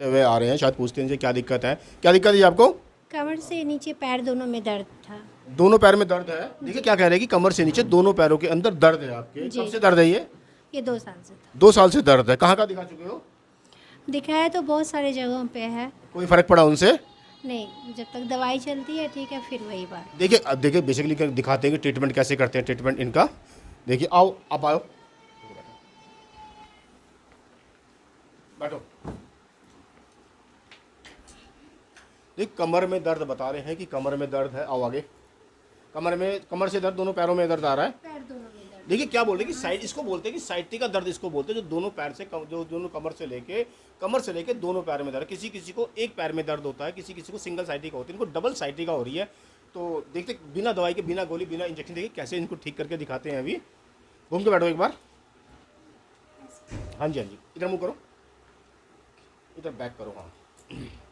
हुए आ रहे हैं, शायद पूछते हैं इनसे क्या दिक्कत है। क्या दिक्कत है जी आपको? कमर से नीचे पैर दोनों में दर्द था। दोनों पैर में दर्द है। देखिए क्या कह रहे हैं कि कमर से नीचे दोनों पैरों के अंदर दर्द है आपके। जी। कब से दर्द है ये 2 साल से था। 2 साल से दर्द है। कहाँ दिखा चुके हो? दिखाया तो बहुत सारे जगहों पे है। कोई फर्क पड़ा उनसे? नहीं, जब तक दवाई चलती है ठीक है, फिर वही बात। देखिए अब देखिए बेसिकली दिखाते हैं कि ट्रीटमेंट कैसे करते हैं। ट्रीटमेंट इनका देखिए, आओ आप आओ, बैठो। देख कमर में दर्द बता रहे हैं कि कमर में दर्द है। आओ आगे। कमर से दर्द, दोनों पैरों में दर्द आ रहा है। पैर दोनों में दर्द। देखिए क्या बोल रहे हैं कि साइड, इसको बोलते हैं कि साइटिका दर्द इसको बोलते हैं, जो दोनों पैर से जो दोनों कमर से लेके दोनों पैर में दर्द। किसी किसी को एक पैर में दर्द होता है, किसी किसी को सिंगल साइटिका होती है, इनको डबल साइटिका हो रही है। तो देखते बिना दवाई के, बिना गोली, बिना इंजेक्शन, देखिए कैसे इनको ठीक करके दिखाते हैं। अभी घूम के बैठो एक बार। हाँ जी हाँ जी, इधर मुँह करो, इधर बैक करो। हाँ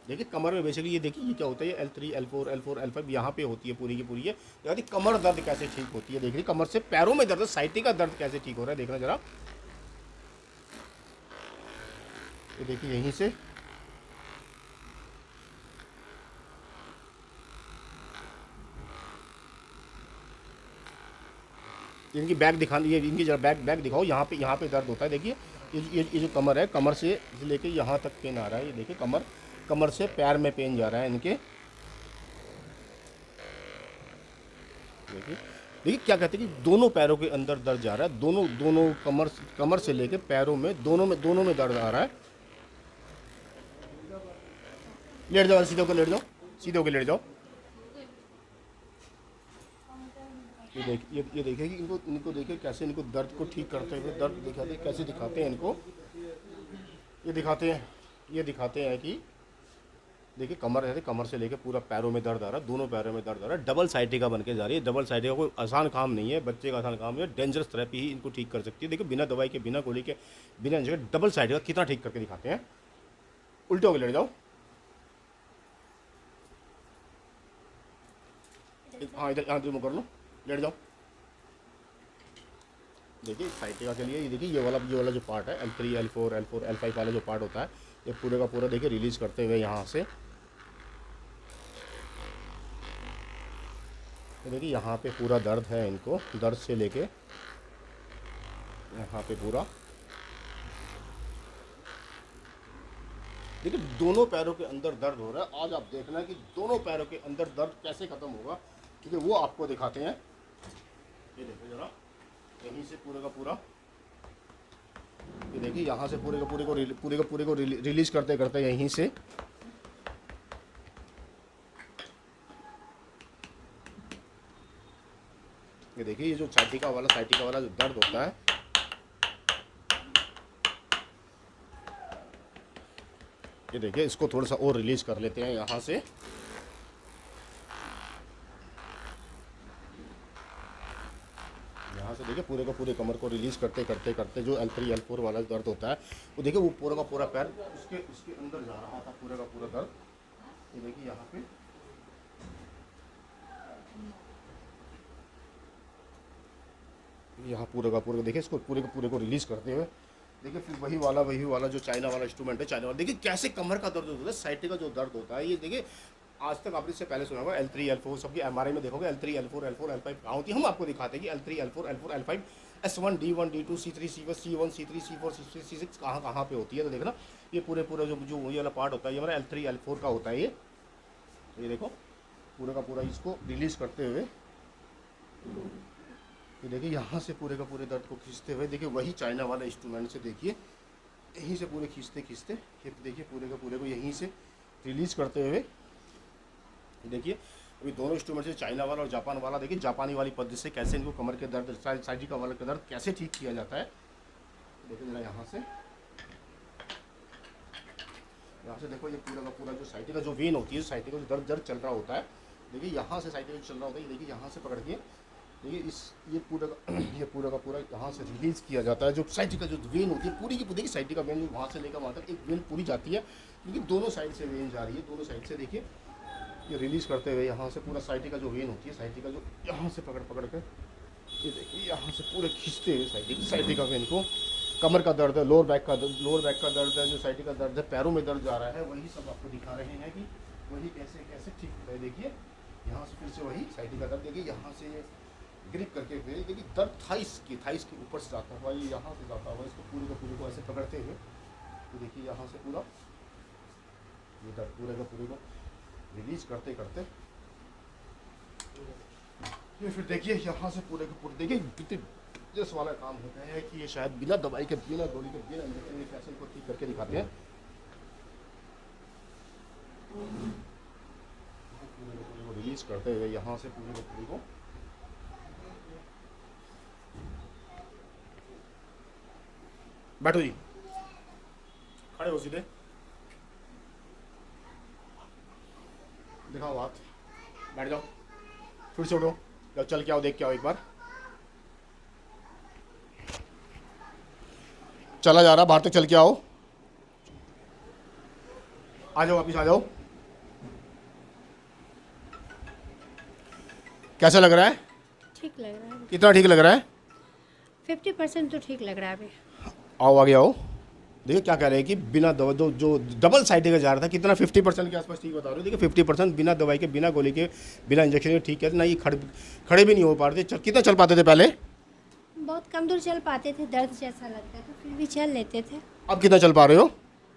देखिए कमर में बेसिकली ये देखिए ये क्या होता है, L3 L4 L4 L5 यहाँ पे होती है पूरी की पूरी। है कमर दर्द कैसे ठीक होती है। देखिए कमर से पैरों में दर्द, साइटिका दर्द कैसे ठीक हो रहा है, देखना जरा। ये देखिए यहीं से इनकी बैक दिखा, ये इनकी जरा बैक दिखाओ। यहाँ पे दर्द होता है। देखिए ये जो कमर है, कमर से लेके यहाँ तक पेन आ रहा है। ये देखिए कमर से पैर में पेन जा रहा है इनके। देखिए क्या कहते हैं कि दोनों पैरों के अंदर दर्द जा रहा है। दोनों कमर से लेके पैरों में दोनों में दर्द आ रहा है। लेट जाओ, सीधे होकर लेट जाओ, सीधे होकर लेट जाओ। ये देखिए कि इनको देखिए कैसे इनको दर्द को ठीक करते हुए, दर्द दिखाते कैसे दिखाते हैं इनको। ये दिखाते हैं कि देखिए कमर से लेके पूरा पैरों में दर्द आ रहा है, दोनों पैरों में दर्द आ रहा है। डबल साइटिका बन के जा रही है। डबल साइटिका कोई आसान काम नहीं है, बच्चे का आसान काम नहीं है। डेंजरस थेरेपी ही इनको ठीक कर सकती है। देखिए बिना दवाई के, बिना गोली के, बिना इंजेक्शन, डबल साइटिका कितना ठीक करके दिखाते हैं। उल्टे होकर लेट जाओ। हाँ इधर मुँह कर लो, लेट जाओ। देखिए साइटिका के लिए ये देखिए ये वाला जो पार्ट है, L3 L4 L5 वाला जो पार्ट होता है, ये पूरे का पूरा देखिए रिलीज करते हुए यहाँ से। तो देखिए यहाँ पे पूरा दर्द है इनको, दर्द से लेके यहाँ पे पूरा। देखिए दोनों पैरों के अंदर दर्द हो रहा है। आज आप देखना कि दोनों पैरों के अंदर दर्द कैसे ख़त्म होगा, क्योंकि वो आपको दिखाते हैं। ये देखो जरा, यहीं से पूरे का पूरा, ये देखिए यहाँ से पूरे का पूरे को रिलीज करते करते यहीं से ये देखिए ये जो साइटिका वाला जो दर्द होता है, ये देखिए इसको थोड़ा सा और रिलीज कर लेते हैं यहाँ से। यहाँ से देखिए पूरे का पूरे कमर को रिलीज करते करते जो L3 L4 वाला दर्द होता है, वो देखिए वो पूरा का पूरा पैर उसके अंदर जा रहा था, पूरे का पूरा दर्द। ये देखिए यहाँ पे यहाँ पूरे का पूरे देखिए इसको पूरे को रिलीज करते हुए। देखिए फिर वही वाला जो चाइना वाला इंस्ट्रूमेंट है, चाइना वाला। देखिए कैसे कमर का दर्द होता है, साइटिका जो दर्द होता है। ये देखिए आज तक आपने इससे पहले सुना होगा L3 L4, सबकी MRI में देखोगे L3 L4 L5 कहाँ होती है। हम आपको दिखाते हैं कि L3 L4 L5 S1 D1 D2 C3 C1 C3 C4 C6 कहाँ पे होती है। तो देखना ये पूरा जो ये वाला पार्ट होता है, ये हमारा L3 L4 का होता है। ये देखो पूरे का पूरा इसको रिलीज करते हुए, ये देखिए यहाँ से पूरे का पूरे दर्द को खींचते हुए। देखिए वही चाइना वाला इंस्ट्रूमेंट से देखिए यहीं से पूरे खींचते ये देखिए पूरे का पूरे को यहीं से रिलीज करते हुए। देखिए अभी दोनों इंस्ट्रूमेंट से, चाइना वाला और जापान वाला, देखिए जापानी वाली पद्धति से कैसे इनको कमर के दर्द, साइटिका वाले का दर्द कैसे ठीक किया जाता है। देखिए जरा यहाँ से देखो ये पूरा का पूरा जो साइटिका जो वेन होती है, साइटिका जो दर्द चल रहा होता है, देखिए यहाँ से साइटिका चल रहा होता है। देखिए यहाँ से पकड़ के देखिए ये पूरा का पूरा यहाँ से रिलीज किया जाता है। जो साइटिका जो वेन होती है पूरी की पूरी, साइटिका वेन वहाँ से लेकर वहाँ तक एक वेन पूरी जाती है, क्योंकि दोनों साइड से वेन जा रही है। दोनों साइड से देखिए ये रिलीज करते हुए यहाँ से पूरा साइटिका जो वेन होती है, साइटिका जो यहाँ से पकड़ कर ये देखिए यहाँ से पूरे खींचते हुए साइटिका वेन को कमर का दर्द है, लोअर बैक का दर्द है, जो साइड का दर्द है, पैरों में दर्द जा रहा है, वही सब आपको दिखा रहे हैं कि वही कैसे कैसे ठीक होता है। देखिए यहाँ से फिर से वही साइड का दर्द, देखिए यहाँ से ग्रिप करके हुए, देखिए दर्द थाइस के ऊपर से जाता हुआ, ये यहाँ से जाता हुआ, इसको पूरे को ऐसे पकड़ते हुए, तो देखिए यहाँ से पूरा ये दर्द पूरे को रिलीज करते करते ये फिर देखिए यहाँ से पूरे के पूरे, देखिए कितने दिलचस्प वाला काम होता है कि ये शायद बिना दवाई के, बिना गोली के, बिना इंजेक्शन के कैसे इनको ठीक करके दिखाते हैं। पूरे को रिलीज करते हुए यहाँ से पूरे को बैठो जी, खड़े हो सीधे, दिखाओ हाथ, बैठ जाओ, फिर से उठो, जब चल के आओ, देख के आओ एक बार, चला जा रहा, बाहर तक चल के आओ, आ जाओ, वापिस आ जाओ। कैसा लग रहा है? ठीक लग रहा है, कितना ठीक लग रहा है? 50% तो ठीक लग रहा है अभी। आओ आगे आओ, देखिए क्या कह रहे हैं कि बिना दवा जो डबल साइड का जा रहा था, कितना 50% के आसपास ठीक बता रहे हो। देखिए 50% बिना दवाई के, बिना गोली के, बिना इंजेक्शन के ठीक है ना। ये खड़े भी नहीं हो पा रहे थे। कितना चल पाते थे पहले? बहुत कम दूर चल पाते थे, दर्द जैसा लगता था, फिर भी चल लेते थे। अब कितना चल पा रहे हो?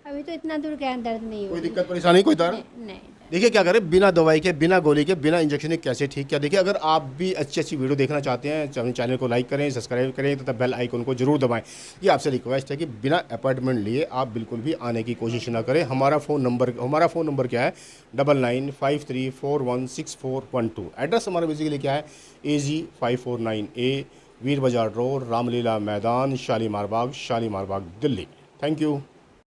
अभी तो इतना दूर गया, दर्द नहीं कोई होती। दिक्कत परेशानी, कोई दर्द नहीं। देखिए क्या करें, बिना दवाई के, बिना गोली के, बिना इंजेक्शन के कैसे ठीक किया। देखिए अगर आप भी अच्छी वीडियो देखना चाहते हैं, अपने चैनल को लाइक करें, सब्सक्राइब करें तथा बेल आइकन को जरूर दबाएं। ये आपसे रिक्वेस्ट है कि बिना अपॉइंटमेंट लिए आप बिल्कुल भी आने की कोशिश ना करें। हमारा फ़ोन नंबर क्या है? 9953416412। एड्रेस हमारा बेसिकली क्या है? AG 549A, वीर बाजार road, Ramlila Maidan, Shalimar Bagh, Delhi. Thank you.